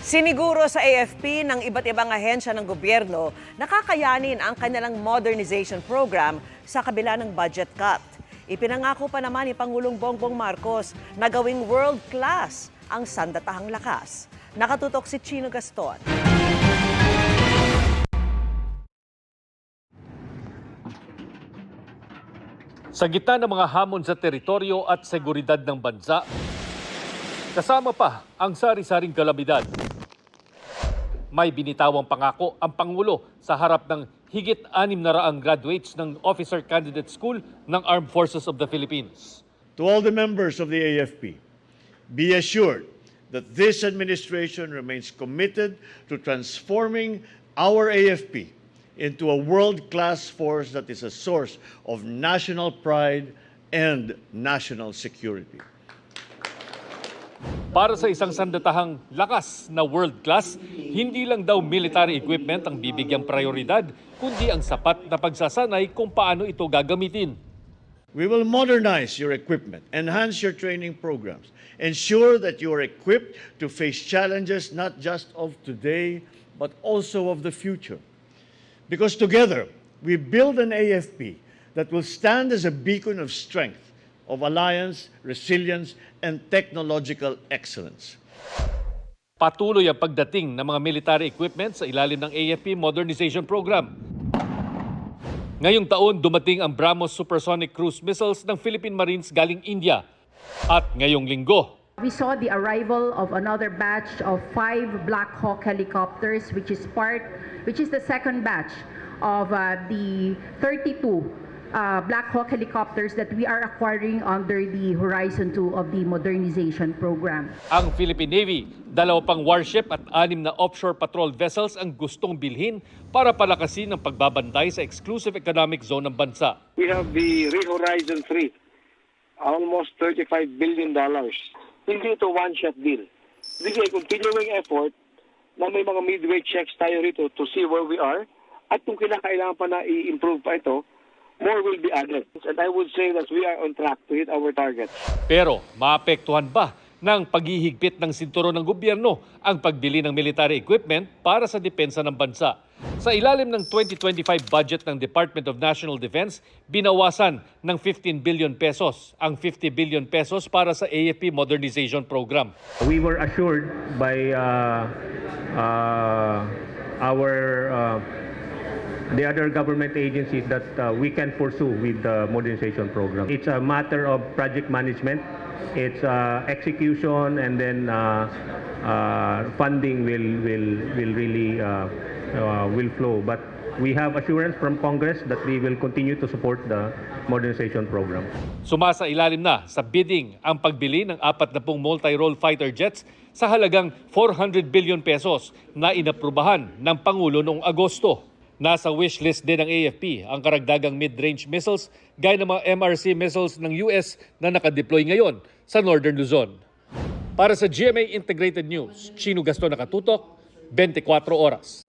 Siniguro sa AFP ng iba't ibang ahensya ng gobyerno na kakayanin ang kanilang modernization program sa kabila ng budget cut. Ipinangako pa naman ni Pangulong Bongbong Marcos na gawing world-class ang sandatahang lakas. Nakatutok si Chino Gaston. Sa gitna ng mga hamon sa teritoryo at seguridad ng bansa, kasama pa ang sari-saring kalamidad. May binitawang pangako ang Pangulo sa harap ng higit 600 graduates ng Officer Candidate School ng Armed Forces of the Philippines. To all the members of the AFP, be assured that this administration remains committed to transforming our AFP into a world-class force that is a source of national pride and national security. Para sa isang sandatahang lakas na world-class, hindi lang daw military equipment ang bibigyang prioridad, kundi ang sapat na pagsasanay kung paano ito gagamitin. We will modernize your equipment, enhance your training programs, ensure that you are equipped to face challenges not just of today, but also of the future. Because together, we build an AFP that will stand as a beacon of strength, of alliance, resilience, and technological excellence. Patuloy ang pagdating ng mga military equipment sa ilalim ng AFP Modernization Program. Ngayong taon, dumating ang BrahMos supersonic cruise missiles ng Philippine Marines galing India. At ngayong linggo, we saw the arrival of another batch of 5 Black Hawk helicopters, which is the second batch of the 32 Black Hawk helicopters that we are acquiring under the Horizon 2 of the modernization program. ang Philippine Navy, 2 pang warship at 6 na offshore patrol vessels ang gustong bilhin para palakasin ang pagbabantay sa exclusive economic zone ng bansa. We have the Horizon 3, almost $35 billion. Hindi ito one-shot deal. This is a continuing effort na may mga midway checks tayo rito to see where we are at kung kailangan pa na i-improve pa ito, more will be added. And I would say that we are on track to hit our targets. Pero maapektuhan ba ng paghihigpit ng sinturon ng gobyerno ang pagbili ng military equipment para sa depensa ng bansa? Sa ilalim ng 2025 budget ng Department of National Defense, binawasan ng 15 billion pesos ang 50 billion pesos para sa AFP Modernization Program. We were assured by the other government agencies that we can pursue with the modernization program. It's a matter of project management, it's execution, and then funding will really will flow. But we have assurance from Congress that we will continue to support the modernization program. Sumasa ilalim na sa bidding ang pagbili ng 40 multi-role fighter jets sa halagang 400 billion pesos na inaprubahan ng Pangulo noong Agosto. Nasa wishlist din ng AFP ang karagdagang mid-range missiles gaya ng mga MRC missiles ng US na nakadeploy ngayon sa Northern Luzon. Para sa GMA Integrated News, Chino Gaston, nakatutok, 24 oras.